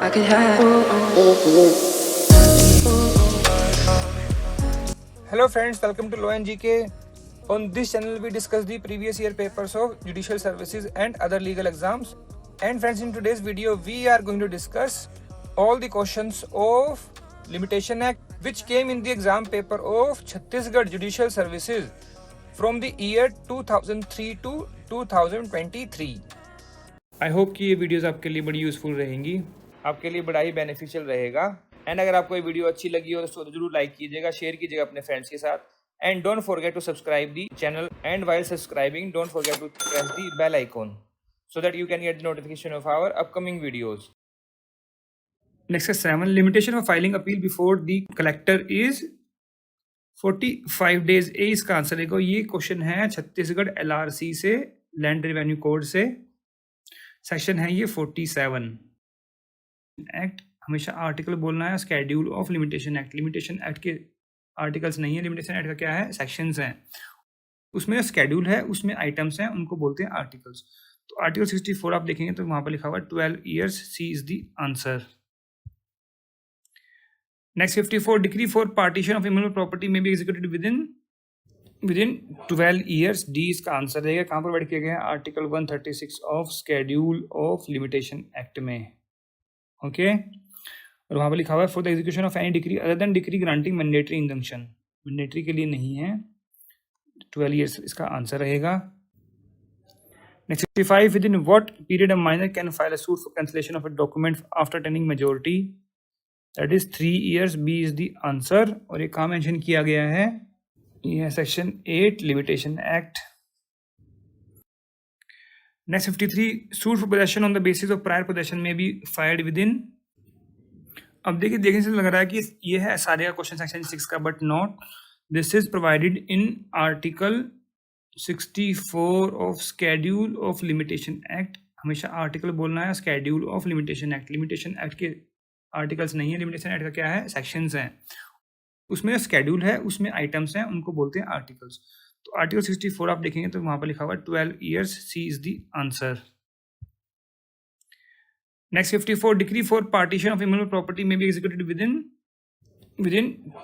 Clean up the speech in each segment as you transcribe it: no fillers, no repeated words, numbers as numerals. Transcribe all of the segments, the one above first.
I could have. Hello friends, welcome to Law and GK. On this channel we discuss the previous year papers of judicial services and other legal exams. And friends, in today's video we are going to discuss all the questions of Limitation Act which came in the exam paper of Chhattisgarh Judicial Services from the year 2003 to 2023. I hope कि ये videos आपके लिए बड़ी useful रहेंगी, आपके लिए बड़ा ही beneficial रहेगा। एंड अगर आपको ये वीडियो अच्छी लगी हो तो जरूर लाइक कीजिएगा, शेयर कीजिएगा अपने फ्रेंड्स के साथ। And don't forget to subscribe the channel, and while subscribing don't forget to press the bell icon so that you can get the notification of our upcoming videos. Next is 7. Limitation of filing appeal before the collector is 45 days. ए इसका answer है। ये question है Chhattisgarh LRC से, land revenue code से। Section है ये 47। Act हमेशा article बोलना है, schedule of limitation act. Limitation act के आर्टिकल्स नहीं है, लिमिटेशन एक्ट का क्या है, सेक्शंस हैं। उसमें स्केड्यूल है, उसमें आइटम्स हैं, उनको बोलते हैं आर्टिकल्स। तो आर्टिकल 64 आप देखेंगे तो वहां पर लिखा हुआ है 12 years, C is the answer. Next 54, decree for partition of immovable property में be executed within 12 years, D इसका आंसर रहेगा। कहाँ पर प्रोवाइड किया गया है, article 136 of schedule of limitation act में। ओके और वहाँ पर लिखा हुआ है for the execution of any decree other than decree granting mandatory injunction, mandatory के लिए नहीं है। 12 years इसका आंसर रहेगा। Next 55, within what period a minor can file a suit for cancellation of a document after attaining majority? That is 3 years, B is the answer। और ये कहाँ mention किया गया है, ये है section 8 limitation act. Next 53, suit for possession on the basis of prior possession may be filed within। अब देखिए, देखने से लग रहा है कि ये है सारे का क्वेश्चन सेक्शन 6 का, but not. This is provided in article 64 of schedule of limitation act. हमेशा आर्टिकल बोलना है, schedule of limitation act. Limitation act के आर्टिकल्स नहीं है, लिमिटेशन एक्ट का क्या है, सेक्शंस हैं। उसमें स्केड्यूल है, उसमें आइटम्स हैं, उनको बोलते हैं आर्टिकल्स। तो आर्टिकल 64 आप देखेंगे तो वहां पर लिखा हुआ है 12 years, C is the answer. Next 54, decree for partition of immovable property में be executed within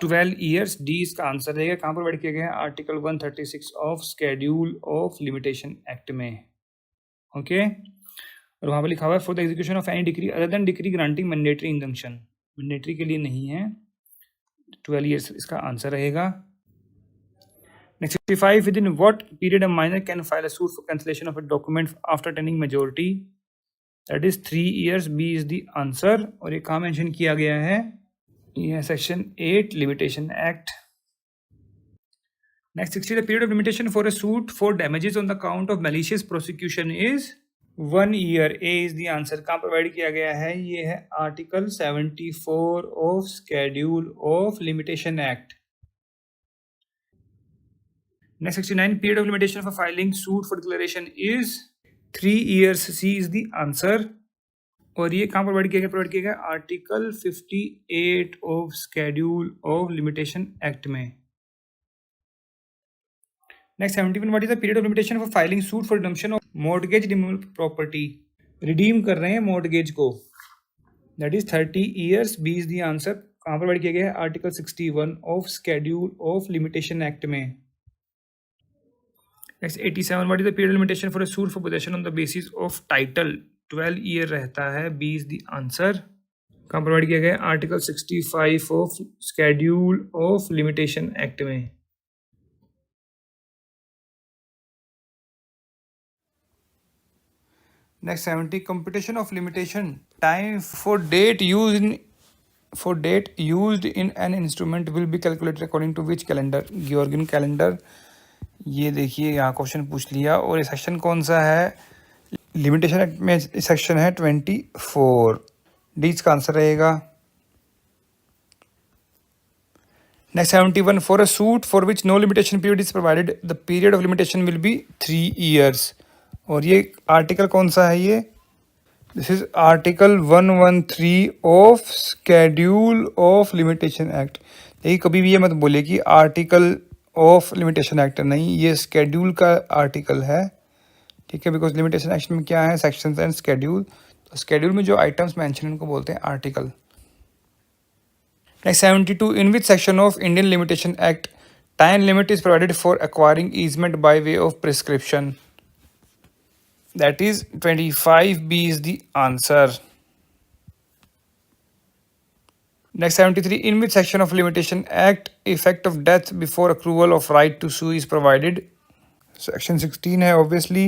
12 years, D इसका आंसर रहेगा। कहाँ पर प्रोवाइड किया गया है, article 136 of schedule of limitation act में। ओके और वहाँ पर लिखा हुआ है for the execution of any decree other than decree granting mandatory injunction, mandatory के लिए नहीं है। 12 years इसका आंसर रहेगा। Next 55, within what period a minor can file a suit for cancellation of a document after attaining majority? That is 3 years, B is the answer. और ये कहाँ mention किया गया है, ये है section 8 limitation act. Next 60, the period of limitation for a suit for damages on the count of malicious prosecution is 1 year, A is the answer. कहाँ provide किया गया है, ये है article 74 of schedule of limitation act. Next 69, period of limitation for filing suit for declaration is 3 years, C is the answer. और ये कहाँ provide किया गया, article 58 of schedule of limitation act में। Next 71, what is the period of limitation for filing suit for redemption of mortgage removal property? Redeem कर रहे हैं mortgage को, that is 30 years, B is the answer. कहाँ provide किया गया है, article 61 of schedule of limitation act में। Next 87, what is the period of limitation for a suit for possession on the basis of title? 12 year रहता है, B is the answer. कहाँ provide किया गया, article 65 of schedule of limitation act में। Next 70, computation of limitation time for date used in an instrument will be calculated according to which calendar? ग्योर्गिन calendar. ये देखिए यहाँ question पूछ लिया। और ये सेक्शन कौन सा है, लिमिटेशन एक्ट में सेक्शन है 24, डी इसका आंसर रहेगा। Next 71, for a suit for which no limitation period is provided the period of limitation will be 3 years। और ये आर्टिकल कौन सा है, ये this is article 113 of schedule of limitation act. देखिए कभी भी ये मत बोलिए कि आर्टिकल ऑफ लिमिटेशन एक्ट, नहीं, ये स्केड्यूल का आर्टिकल है, ठीक है, बिकॉज लिमिटेशन एक्ट में क्या है, सेक्शंस एंड स्केड्यूल। स्केड्यूल में जो आइटम्स मेंशन उनको बोलते हैं article. Next 72, in which section of Indian limitation act time limit is provided for acquiring easement by way of prescription? That is 25B is the answer. Next 73, in which section of Limitation Act effect of death before accrual of right to sue is provided? Section 16 है obviously,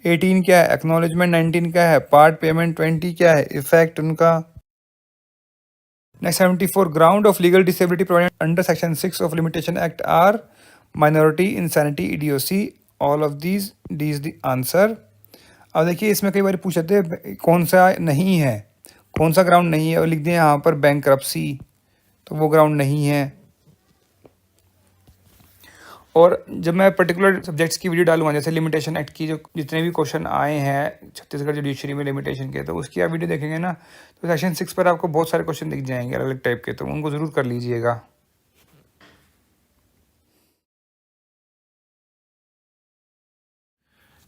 18 क्या है acknowledgement, 19 क्या है part payment, 20 क्या है effect उनका। Next 74, ground of legal disability provided under section 6 of Limitation Act are minority, insanity, idiocy. All of these, D is the answer. अब देखिए इसमें कई बार पूछ जाते हैं कौन सा नहीं है, कौन सा ग्राउंड नहीं है, और लिख दें यहाँ पर बैंकरप्सी, तो वो ग्राउंड नहीं है। और जब मैं पर्टिकुलर सब्जेक्ट्स की वीडियो डालूंगा, जैसे लिमिटेशन एक्ट की जो जितने भी क्वेश्चन आए हैं छत्तीसगढ़ जुडिशरी में लिमिटेशन के, तो उसकी आप वीडियो देखेंगे ना, तो सेक्शन 6 पर आपको बहुत सारे क्वेश्चन दिख जाएंगे अलग अलग टाइप के, तो उनको ज़रूर कर लीजिएगा।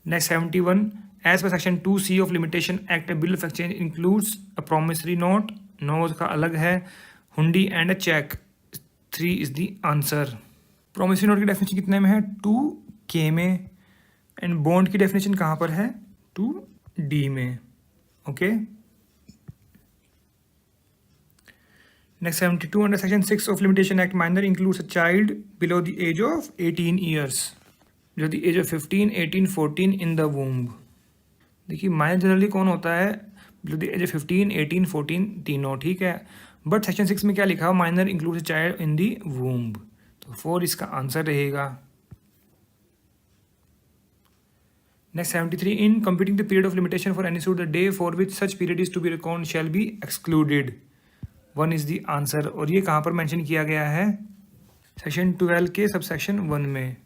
Next 71, as per section 2C of limitation act, bill of exchange includes a promissory note, no का अलग है, hundi and a cheque, 3 is the answer. Promissory note की डेफिनेशन कितने में है? 2K में, एंड बॉन्ड की डेफिनेशन कहाँ पर है? 2D में। Okay, next 72, under section 6 of limitation act minor includes a child below the age of 18 years, जो the age of 15, 18, 14 in the womb. देखिए माइनर जनरली कौन होता है? बिलो द एज ऑफ 15, 18, 14 तीनों, ठीक है। बट सेक्शन 6 में क्या लिखा हुआ? Minor includes a child in the womb, तो 4 इसका आंसर रहेगा। Next 73, in computing the period of limitation for any suit the day for which such period is to be record shall be excluded, 1 is the answer. और ये कहाँ पर mention किया गया है? सेक्शन 12 के सबसेक्शन 1 में।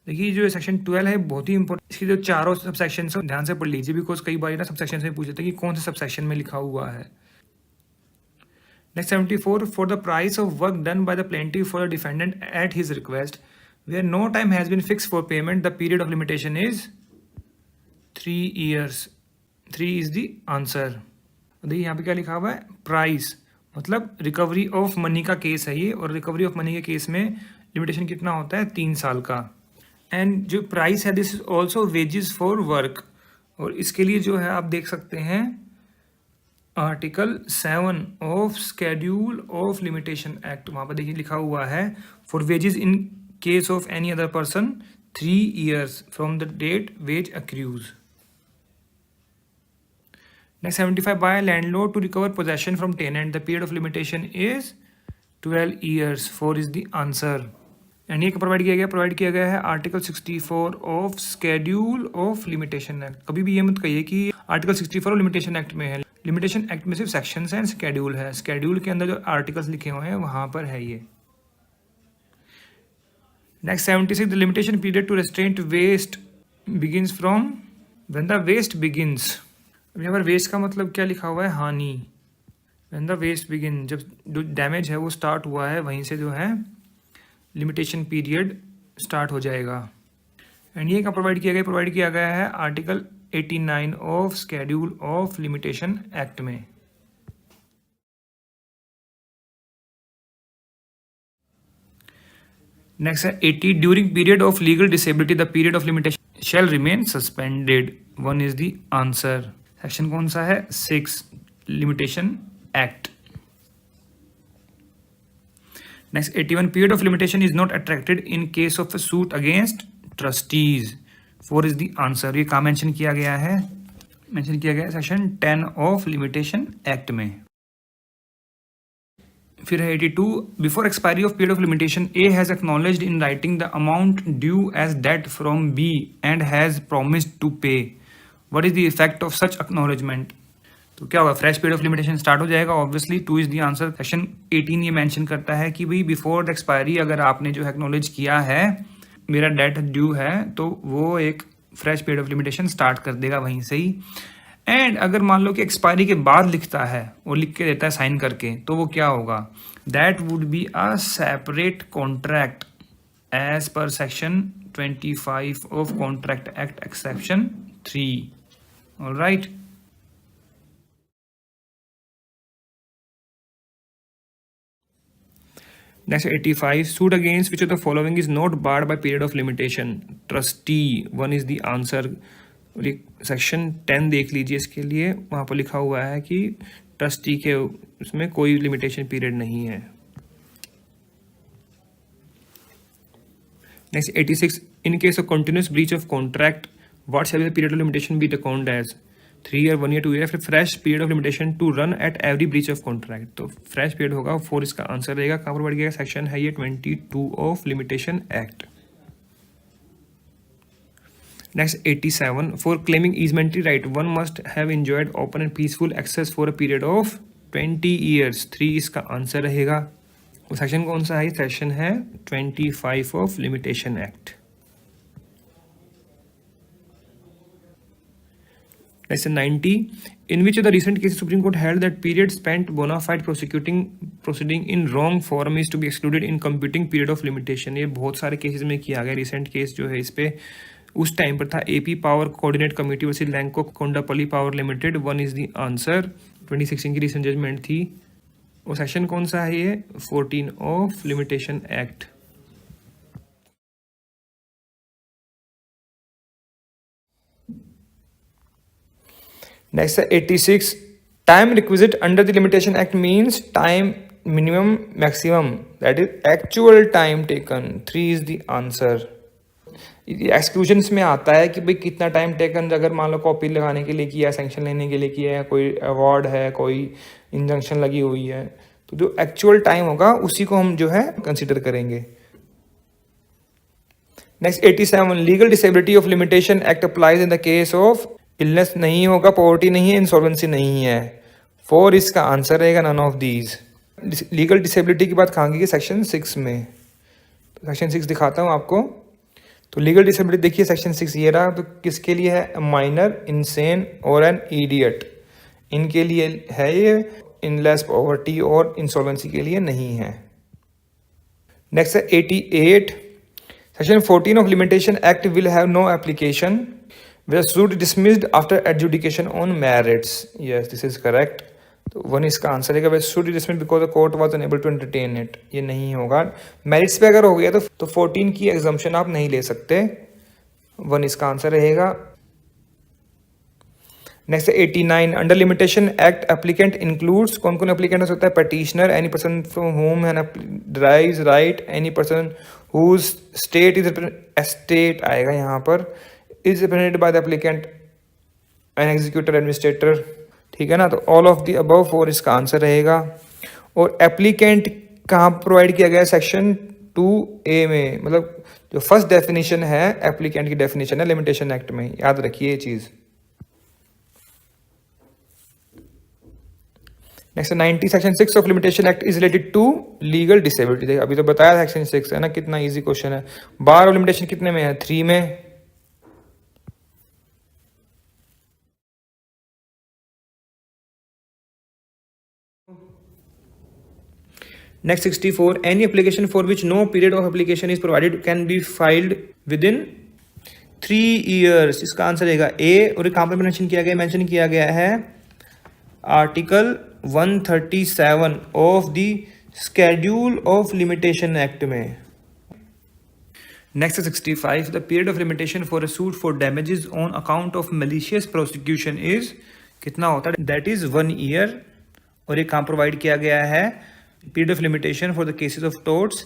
देखिए जो सेक्शन 12 है बहुत ही इंपॉर्टेंट, इसकी जो चारों सबसेक्शन है ध्यान से पढ़ लीजिए, बिकॉज कई बार ना सबसेक्शन से पूछते हैं कि कौन से सबसेक्शन में लिखा हुआ है। Next 74, for the price of work done by the plaintiff for the defendant at his request where no time has been fix for payment, the period of limitation is 3 years, 3 is the answer. देखिए यहाँ पे क्या लिखा हुआ है? Price मतलब recovery of money का case है ये, और रिकवरी ऑफ मनी के केस में लिमिटेशन कितना होता है? 3 साल का। एंड जो प्राइस है this is also wages for work, और इसके लिए जो है आप देख सकते हैं article 7 of schedule of limitation act, वहाँ पर देखिए लिखा हुआ है for wages in case of any other person 3 years from the date wage accrues. Next 75, by landlord to recover possession from tenant, the period of limitation is 12 years, 4 is the answer. And ये provide किया गया है article 64 of schedule of limitation act. कभी भी ये मत कहिए कि आर्टिकल 64 ऑफ लिमिटेशन एक्ट में है, लिमिटेशन एक्ट में सिर्फ सेक्शंस एंड स्केड्यूल है, स्केड्यूल के अंदर जो आर्टिकल्स लिखे हुए हैं वहां पर है ये। Next 76, the limitation period to restraint waste begins from when the waste begins. अब यहाँ पर वेस्ट का मतलब क्या लिखा हुआ है? हानि। व्हेन द वेस्ट बिगिन, जब जो डैमेज है वो स्टार्ट हुआ है वहीं से जो है लिमिटेशन पीरियड स्टार्ट हो जाएगा। एंड ये क्या प्रोवाइड किया गया है article 89 of schedule of limitation act में। नेक्स्ट है 80, during period of legal disability the period of limitation shall remain suspended, 1 is the answer. Section कौन सा है? 6 limitation act. Next 81, period of limitation is not attracted in case of a suit against trustees, 4 is the answer. ये कहाँ mention किया गया है? Mention किया गया है सेक्शन 10 ऑफ लिमिटेशन एक्ट में। फिर है 82, before expiry of period of limitation A has acknowledged in writing the amount due as debt from B and has promised to pay, what is the effect of such acknowledgement? तो क्या होगा? Fresh period of limitation start हो जाएगा, obviously 2 is the answer. Section 18 ये mention करता है कि भाई बिफोर द एक्सपायरी अगर आपने जो एक्नॉलेज किया है मेरा डेट ड्यू है, तो वो एक fresh period of limitation start कर देगा वहीं से ही। एंड अगर मान लो कि एक्सपायरी के बाद लिखता है और लिख के देता है साइन करके, तो वो क्या होगा? That would be a separate contract as per section 25 of contract act exception 3। Alright. Next 85, suit against which of the following is not barred by period of limitation? Trustee, one is the answer. Section 10 देख लीजिए, इसके लिए वहाँ पर लिखा हुआ है कि ट्रस्टी के उसमें कोई लिमिटेशन पीरियड नहीं है. Next 86, in case of continuous breach of contract, what shall the period of limitation be reckoned as? 3 year, 1 year, 2 year, फिर fresh period of limitation to run at every breach of contract. तो fresh period होगा 4, इसका answer रहेगा. कहाँ पर बढ़ गया? Section है ये 22 of limitation act. Next 87, for claiming easementary right, one must have enjoyed open and peaceful access for a period of 20 years. 3 इसका आंसर रहेगा. सेक्शन कौन सा है? सेक्शन है 25 of limitation act. Section 90, in which of the recent cases Supreme Court held that period spent bona fide proceeding in wrong form is to be excluded in computing period of limitation. ये बहुत सारे cases में किया गया. Recent case जो है इस पे उस टाइम पर था AP power coordinate committee versus Lanco Kondapalli power limited. 1 is the answer. 2016 की रिसेंट जजमेंट थी. और सेक्शन कौन सा है ये? 14 of limitation act. Next 86, time requisite under the limitation act means time minimum maximum, that is actual time taken. 3 is the answer. Exclusions में आता है कि भाई कितना टाइम टेकन, अगर मान लो कॉपी लगाने के लिए किया, सैंक्शन लेने के लिए किया है, कोई अवार्ड है, कोई इंजंक्शन लगी हुई है, तो जो एक्चुअल टाइम होगा उसी को हम जो है कंसिडर करेंगे. Next 87, legal disability of limitation act applies in the case of illness नहीं होगा, पॉवर्टी नहीं है, इंसॉल्वेंसी नहीं है. 4 इसका आंसर रहेगा none of these. Legal disability की बात कहाँ की? सेक्शन 6 में. तो सेक्शन 6 दिखाता हूँ आपको. तो लीगल डिसेबिलिटी देखिए सेक्शन 6 ये रहा. तो किसके लिए है? माइनर, इंसेन और एन इडियट, इनके लिए है ये. इनलेस पॉवर्टी और इंसॉल्वेंसी के लिए नहीं है. नेक्स्ट है 88, section 14 of limitation act will have no application where suit dismissed after adjudication on merits. Yes, this is correct. तो 1 इसका आंसर है. where suit dismissed because the court was unable to entertain it. ये नहीं होगा. Merits पे अगर हो गया तो 14 की एग्जम्पशन आप नहीं ले सकते. 1 इसका आंसर रहेगा. Next 89, under limitation act applicant includes, कौन कौन एप्लीकेंट हो सकता है? Petitioner, any person from whom an derives right, any person whose state is estate आएगा यहाँ पर, is represented by the applicant, an executor, administrator. ठीक है ना. तो ऑल ऑफ द अबव 4 इसका आंसर रहेगा. और एप्लीकेंट कहाँ प्रोवाइड किया गया? सेक्शन 2A में. मतलब जो फर्स्ट डेफिनेशन है एप्लीकेंट की डेफिनेशन है लिमिटेशन एक्ट में. याद रखिए ये चीज. Next 90, section 6 of limitation act is related to legal disability. अभी तो बताया सेक्शन 6 है ना, कितना इजी क्वेश्चन है. बार ऑफ लिमिटेशन कितने में है? 3 में. Next 64, any application for which no period of application is provided can be filed within 3 years. इसका आंसर रहेगा A. और कहाँ पर मेंशन किया गया है article 137 of the schedule of limitation act में. Next 65, the period of limitation for a suit for damages on account of malicious prosecution is, कितना होता है? That is 1 year. और ये कहाँ प्रोवाइड किया गया है? Period of limitation for the cases of torts.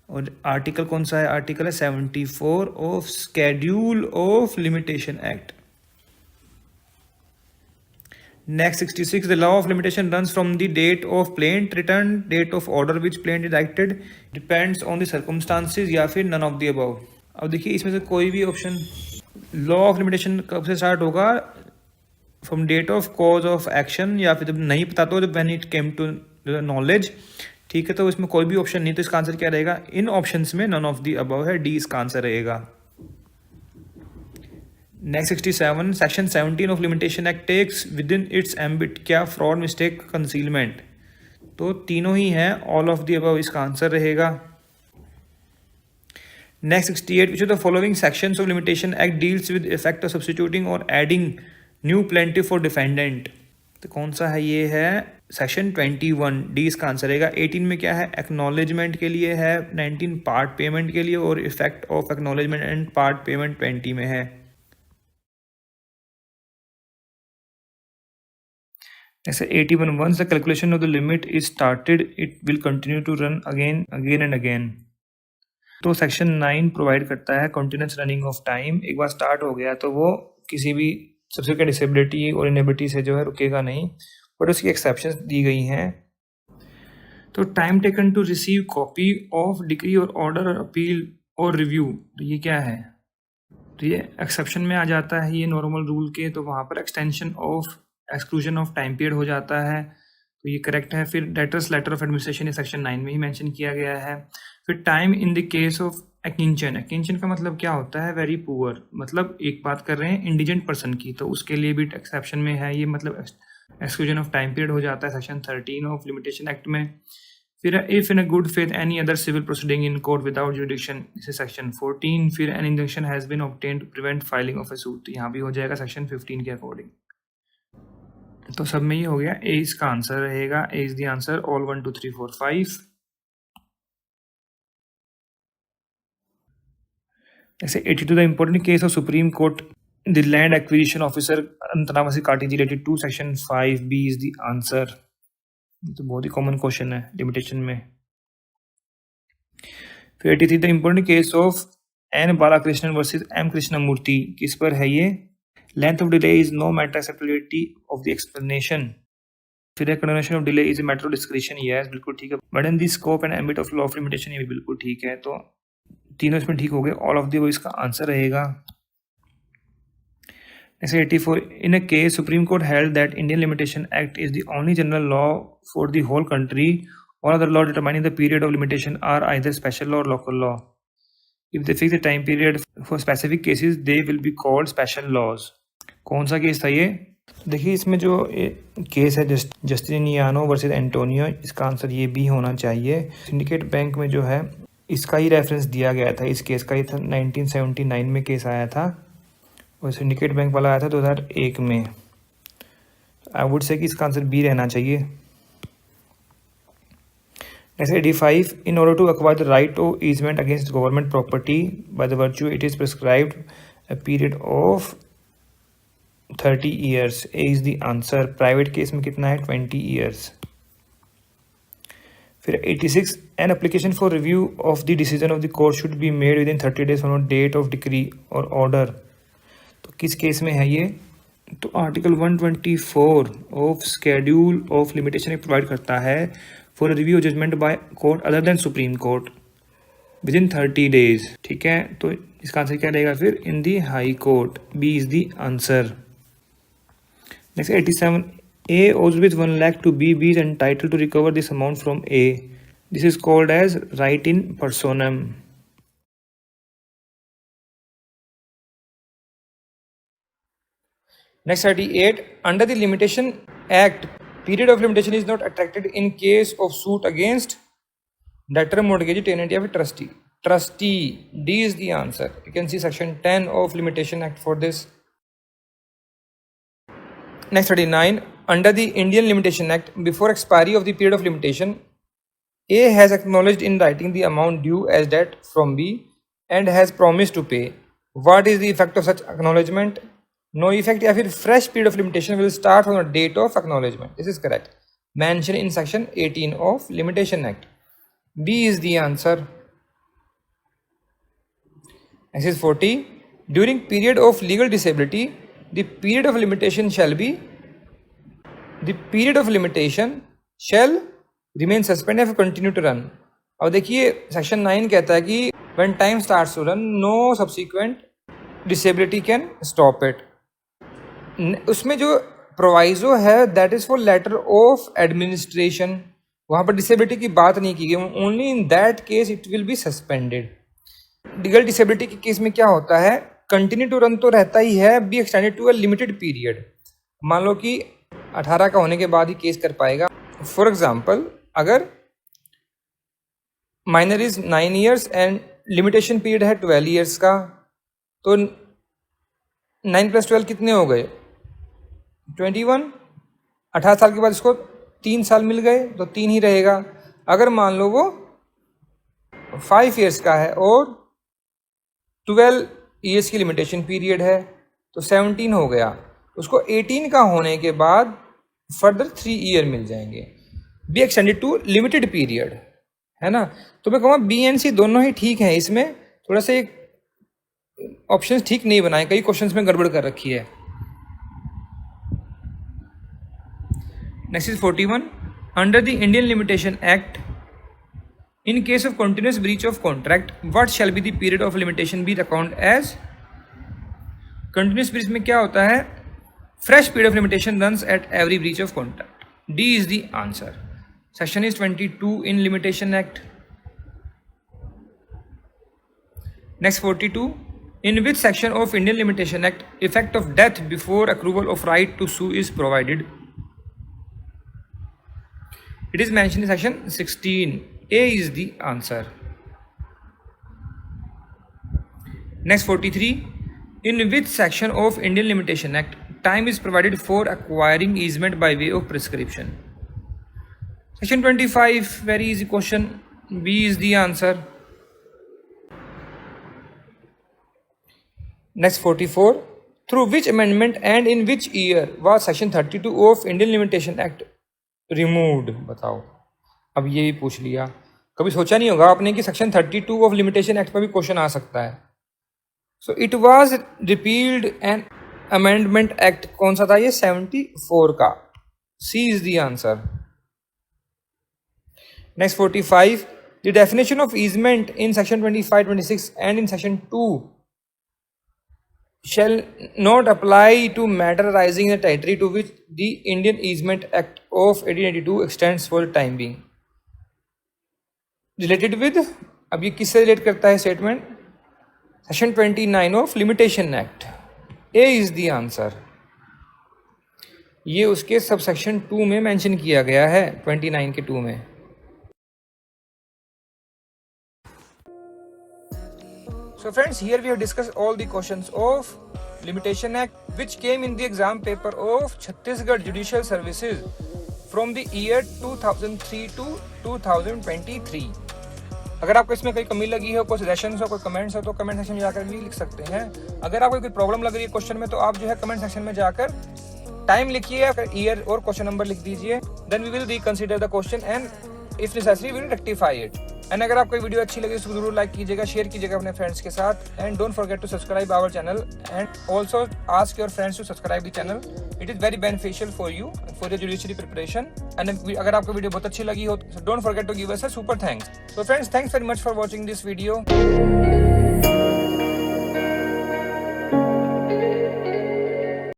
और आर्टिकल कौन सा है? आर्टिकल है 74 of schedule of limitation act. Next 66, the law of limitation runs from the date of plaint return, date of order which plaint is acted, depends on the circumstances, या फिर none of the above. अब देखिए इसमें से कोई भी option. Law of limitation कब से स्टार्ट होगा? From date of cause of action, या फिर जब नहीं पता तो जब when it came to knowledge. ठीक है, तो इसमें कोई भी ऑप्शन नहीं. तो इसका आंसर क्या रहेगा? इन ऑप्शंस में नन ऑफ द अबव है. डी इसका आंसर रहेगा. Next 67, section 17 of limitation act takes within its ambit क्या? Fraud, mistake, concealment. तो तीनों ही हैं. ऑल ऑफ द अबव इसका आंसर रहेगा. Next 68, which of the following sections of limitation act deals with effect of substituting और adding new plaintiff for defendant. तो कौन सा है? ये है सेक्शन 21 डी इसका आंसर रहेगा। 18 में क्या है? एक्नॉलेजमेंट के लिए है, 19 पार्ट पेमेंट के लिए, और effect of acknowledgement and part payment 20 में है। ऐसे 81 once the calculation of the limit is started it will continue to run again and again। तो सेक्शन 9 प्रोवाइड करता है कंटिन्यूस रनिंग ऑफ टाइम। एक बार स्टार्ट हो गया तो वो किसी भी सब्सिक्वेंट डिसेबिलिटी और इनेबिलिटी से जो है रुकेगा नहीं, बट उसकी एक्सेप्शंस दी गई हैं। तो time taken to receive copy of decree और ऑर्डर और अपील और रिव्यू, तो ये क्या है? तो ये एक्सेप्शन में आ जाता है, ये नॉर्मल रूल के, तो वहाँ पर extension of exclusion of time period हो जाता है, तो ये करेक्ट है। फिर डेटर्स लेटर ऑफ एडमिनिस्ट्रेशन ये सेक्शन 9 में ही मेंशन किया गया है। फिर time in the case of extinction, extinction का मतलब क्या होता है? वेरी पुअर, मतलब एक बात कर रहे हैं इंडिजेंट पर्सन की, तो उसके लिए भी एक्सेप्शन में है ये, मतलब एक्सक्लूजन ऑफ टाइम पीरियड हो जाता है सेक्शन 13 ऑफ लिमिटेशन एक्ट में। फिर if in a good faith any other civil proceeding in court without jurisdiction, इसे सेक्शन 14। फिर an injunction has been obtained to prevent filing of a suit, तो यहाँ भी हो जाएगा सेक्शन 15 के अकॉर्डिंग। तो सब में ये हो गया। ए इसका आंसर रहेगा, A is the answer, all 1 2 3 4 5। ऐसे 82 the important case of supreme court the land acquisition officer अंतनावासी कार्टिज related to section 5 B is the answer. तो बहुत ही कॉमन क्वेश्चन है लिमिटेशन में। फिर 83 the important case of N Balakrishnan versus M Krishnamurthy, किस पर है ये? Length of delay is no matter acceptability of the explanation. फिर condonation of delay is a matter of description, yes बिल्कुल ठीक है। But in the scope and ambit of law of limitation, ये भी बिल्कुल ठीक है। तो तीनों इसमें ठीक हो गए, ऑल ऑफ द वो इसका आंसर रहेगा। ऐसे 84 in a case supreme court held that Indian limitation act is the only general law for the whole country, all other law determining the period of limitation are either special law और local law. If they fix the time period for specific cases they will be called special laws. कौन सा case था ये? देखिए इसमें जो case है जस्टिनियानो versus Antonio, इसका आंसर ये भी होना चाहिए। सिंडिकेट बैंक में जो है इसका ही रेफरेंस दिया गया था, इस केस का ही था। 1979 में केस आया था और सिंडिकेट बैंक वाला आया था 2001 में। आई वुड से कि इसका आंसर बी रहना चाहिए। Next 85 in order to acquire the right of easement against government property by the virtue it is prescribed a period of 30 years, A is the answer. Private case में कितना है? 20 years। फिर 86 an application for review of the decision of the court should be made within 30 days from date of decree और order, तो किस case में है ये? तो article 124 of schedule of limitation provide करता है for review judgement by court other than supreme court within 30 days, ठीक है। तो इसका आंसर क्या रहेगा फिर? In the high court, B is the answer. Next 87 A owes with 1 lakh to B. B is entitled to recover this amount from A. This is called as right in personam. Next 38 under the Limitation Act, period of limitation is not attracted in case of suit against debtor, mortgagee, tenant या फिर trustee. Trustee, D is the answer. You can see section 10 of Limitation Act for this. Next 39 under the Indian Limitation Act, before expiry of the period of limitation, A has acknowledged in writing the amount due as debt from B and has promised to pay. What is the effect of such acknowledgement? No effect या फिर fresh period of limitation will start from the date of acknowledgement. This is correct. Mentioned in section 18 of Limitation Act. B is the answer. Next is 40. During period of legal disability, the period of limitation shall remain suspended if continue to run. अब देखिए section 9 कहता है कि when time starts to run, no subsequent disability can stop it. उसमें जो proviso है that is for letter of administration, वहाँ पर डिसेबिलिटी की बात नहीं की गई। Only in that case it will be suspended. Legal disability के केस में क्या होता है? कंटिन्यू टू रन तो रहता ही है, be extended to a limited period. मान लो कि 18 का होने के बाद ही केस कर पाएगा। फॉर एग्जाम्पल, अगर minor is 9 years and limitation period है 12 years का, तो 9 + 12 कितने हो गए? 21। 18 साल के बाद इसको 3 साल मिल गए तो 3 ही रहेगा। अगर मान लो वो 5 ईयर्स का है और 12 ईयर्स की लिमिटेशन पीरियड है तो 17 हो गया, उसको 18 का होने के बाद फर्दर 3 ईयर मिल जाएंगे। Be extended to limited period, है ना। तो मैं कहूँगा बी एंड सी दोनों ही ठीक हैं, इसमें थोड़ा सा एक ऑप्शन ठीक नहीं बनाए, कई क्वेश्चंस में गड़बड़ कर रखी है। Next is 41, under the Indian limitation act in case of continuous breach of contract what shall be the period of limitation be account as. Continuous breach में क्या होता है, fresh period of limitation runs at every breach of contract. D is the answer. Section is 22 in limitation act. Next 42, in which section of Indian Limitation Act effect of death before accrual of right to sue is provided? It is mentioned in section 16. A is the answer. Next 43, in which section of Indian Limitation Act time is provided for acquiring easement by way of prescription? Section 25, very easy question. B is the answer. Next 44, through which amendment and in which year was section 32 of Indian Limitation Act removed? बताओ, अब ये भी पूछ लिया। कभी सोचा नहीं होगा आपने कि सेक्शन 32 ऑफ लिमिटेशन एक्ट पर भी क्वेश्चन आ सकता है। So it was repealed and amendment act, कौन सा था ये, 74 का। C is the answer. Next 45, the definition of easement in section 25, 26 and in section 2 shall not apply to matter arising in the territory to which the Indian Easement Act of 1882 extends for the time being. Related with, अब ये किससे relate करता है statement, section 29 of limitation act. A is the answer. ये उसके sub section 2 में mention किया गया है, 29 के 2 में। So friends, here we have discussed all the questions of Limitation Act which came in the exam paper of Chhattisgarh Judicial Services from the year 2003 to 2023. अगर आपको इसमें कोई कमी लगी हो, कोई सजेशंस हो, कोई कमेंट्स हो तो कमेंट सेक्शन में जाकर भी लिख सकते हैं। अगर आपको कोई प्रॉब्लम लग रही है क्वेश्चन में तो आप जो है कमेंट सेक्शन में जाकर टाइम लिखिए, अगर ईयर और क्वेश्चन नंबर लिख दीजिए, then we will reconsider the question and if necessary we will rectify it. And अगर आपको वीडियो अच्छी लगी तो जरूर लाइक कीजिएगा, शेयर कीजिएगा अपने फ्रेंड्स के साथ and don't forget to subscribe our channel and also ask your friends to subscribe the channel. It is very beneficial for you for your judiciary preparation. And अगर आपको वीडियो बहुत अच्छी लगी हो तो don't forget to give us a super thanks. So friends, thanks very much for watching this video.